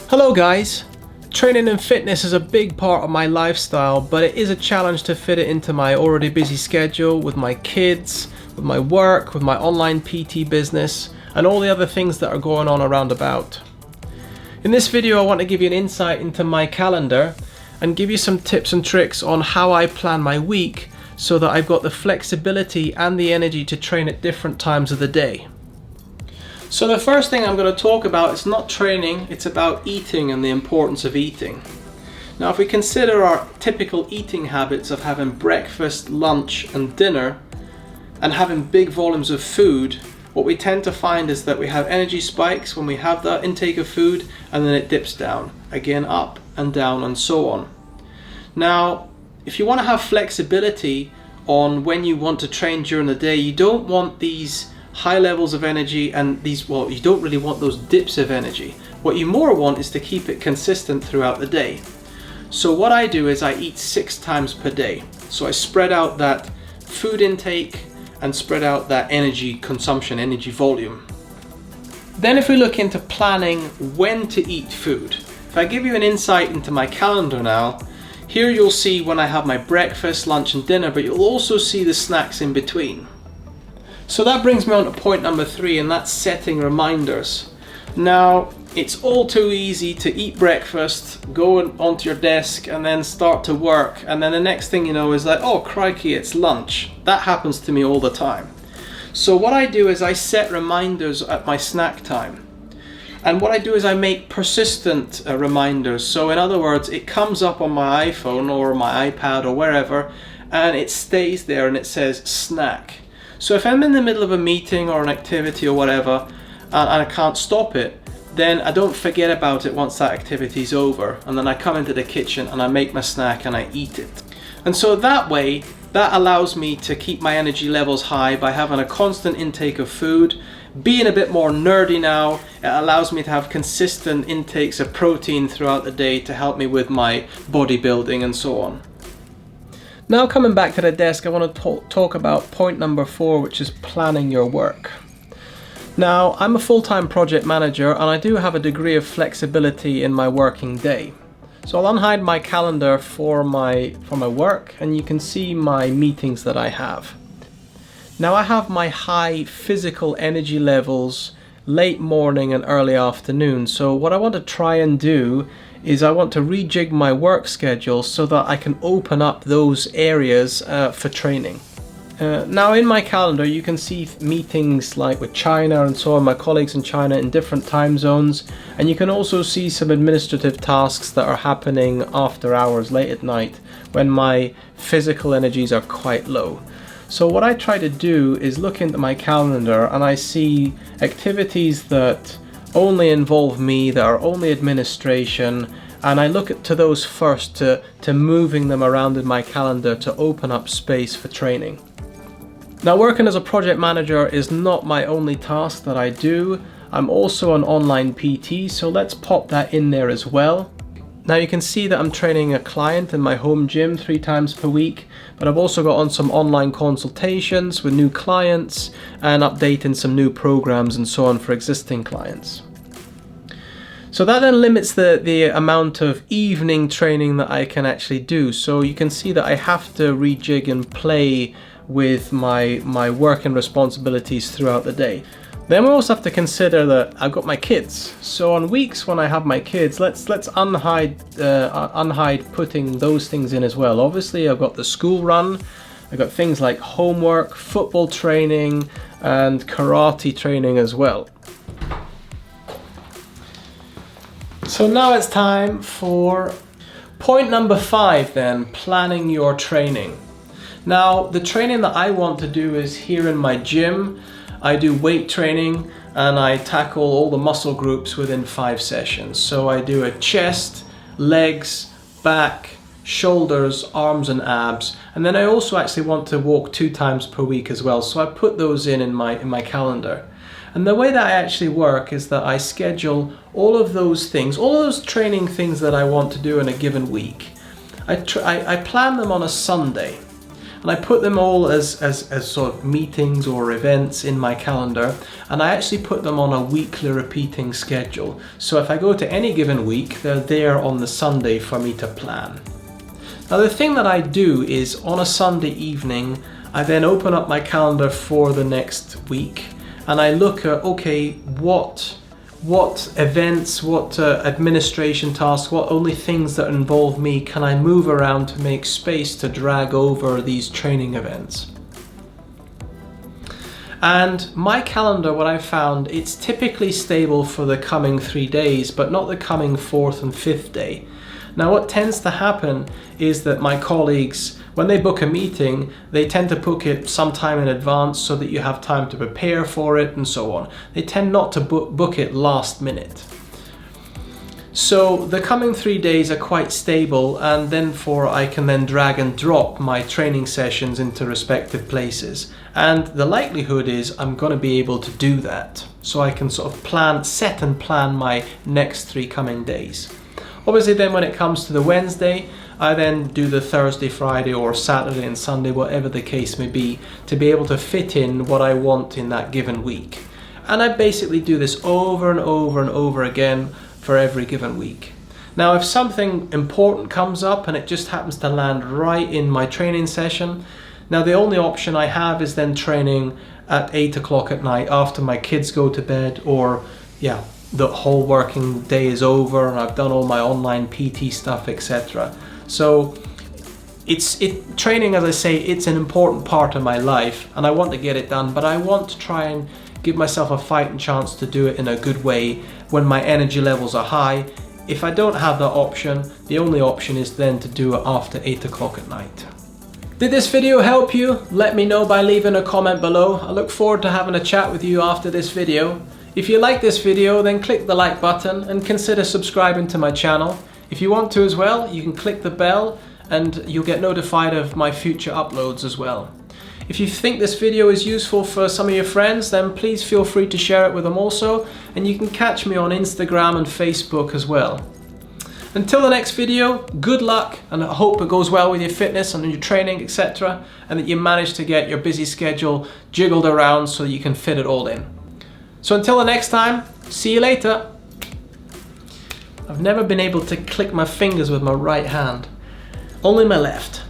Hello guys! Training and fitness is a big part of my lifestyle, but it is a challenge to fit it into my already busy schedule with my kids, with my work, with my online PT business, and all the other things that are going on around about. In this video I want to give you an insight into my calendar and give you some tips and tricks on how I plan my week so that I've got the flexibility and the energy to train at different times of the day. So the first thing I'm going to talk about is not training, it's about eating and the importance of eating. Now if we consider our typical eating habits of having breakfast, lunch and dinner and having big volumes of food, what we tend to find is that we have energy spikes when we have that intake of food and then it dips down, again up and down and so on. Now if you want to have flexibility on when you want to train during the day, you don't want these high levels of energy and you don't really want those dips of energy. What you more want is to keep it consistent throughout the day. So what I do is I eat 6 times per day. So I spread out that food intake and spread out that energy consumption, energy volume. Then if we look into planning when to eat food, if I give you an insight into my calendar now, here you'll see when I have my breakfast, lunch and dinner, but you'll also see the snacks in between. So that brings me on to point number 3, and that's setting reminders. Now, it's all too easy to eat breakfast, go onto your desk and then start to work, and then the next thing you know is like, oh crikey, it's lunch. That happens to me all the time. So what I do is I set reminders at my snack time. And what I do is I make persistent reminders. So in other words, it comes up on my iPhone or my iPad or wherever, and it stays there and it says snack. So if I'm in the middle of a meeting or an activity or whatever, and I can't stop it, then I don't forget about it once that activity's over. And then I come into the kitchen and I make my snack and I eat it. And so that way, that allows me to keep my energy levels high by having a constant intake of food. Being a bit more nerdy now, it allows me to have consistent intakes of protein throughout the day to help me with my bodybuilding and so on. Now coming back to the desk, I want to talk about point number 4, which is planning your work. Now, I'm a full-time project manager and I do have a degree of flexibility in my working day. So I'll unhide my calendar for my work and you can see my meetings that I have. Now I have my high physical energy levels late morning and early afternoon. So what I want to try and do is I want to rejig my work schedule so that I can open up those areas for training. Now in my calendar you can see meetings like with China and so on, my colleagues in China in different time zones, and you can also see some administrative tasks that are happening after hours late at night when my physical energies are quite low. So what I try to do is look into my calendar and I see activities that only involve me, that are only administration, and I look to those first to moving them around in my calendar to open up space for training. Now working as a project manager is not my only task that I do. I'm also an online PT, so let's pop that in there as well. Now you can see that I'm training a client in my home gym 3 times per week, but I've also got on some online consultations with new clients and updating some new programs and so on for existing clients. So that then limits the amount of evening training that I can actually do. So you can see that I have to rejig and play with my work and responsibilities throughout the day. Then we also have to consider that I've got my kids. So on weeks when I have my kids, let's unhide putting those things in as well. Obviously I've got the school run, I've got things like homework, football training and karate training as well. So now it's time for point number 5 then, planning your training. Now the training that I want to do is here in my gym. I do weight training and I tackle all the muscle groups within 5 sessions. So I do a chest, legs, back, shoulders, arms and abs. And then I also actually want to walk 2 times per week as well. So I put those in my calendar. And the way that I actually work is that I schedule all of those things, all of those training things that I want to do in a given week. I plan them on a Sunday. and I put them all as sort of meetings or events in my calendar, and I actually put them on a weekly repeating schedule. So if I go to any given week, they're there on the Sunday for me to plan. Now the thing that I do is on a Sunday evening, I then open up my calendar for the next week, and I look at, okay, what events, what administration tasks, what only things that involve me can I move around to make space to drag over these training events. And my calendar, what I've found, it's typically stable for the coming 3 days, but not the coming 4th and 5th day. Now what tends to happen is that my colleagues, when they book a meeting, they tend to book it sometime in advance so that you have time to prepare for it and so on. They tend not to book it last minute. So the coming 3 days are quite stable, and therefore I can then drag and drop my training sessions into respective places. And the likelihood is I'm going to be able to do that. So I can sort of set and plan my next 3 coming days. Obviously then when it comes to the Wednesday, I then do the Thursday, Friday, or Saturday and Sunday, whatever the case may be, to be able to fit in what I want in that given week. And I basically do this over and over and over again for every given week. Now if something important comes up and it just happens to land right in my training session, now the only option I have is then training at 8 o'clock at night after my kids go to bed, or the whole working day is over and I've done all my online PT stuff, etc. So training, as I say, it's an important part of my life and I want to get it done, but I want to try and give myself a fighting chance to do it in a good way when my energy levels are high. If I don't have that option, the only option is then to do it after 8 o'clock at night. Did this video help you? Let me know by leaving a comment below. I look forward to having a chat with you after this video. If you like this video, then click the like button and consider subscribing to my channel. If you want to as well, you can click the bell and you'll get notified of my future uploads as well. If you think this video is useful for some of your friends, then please feel free to share it with them also, and you can catch me on Instagram and Facebook as well. Until the next video, good luck, and I hope it goes well with your fitness and your training, etc., and that you manage to get your busy schedule jiggled around so you can fit it all in. So until the next time, see you later. I've never been able to click my fingers with my right hand, only my left.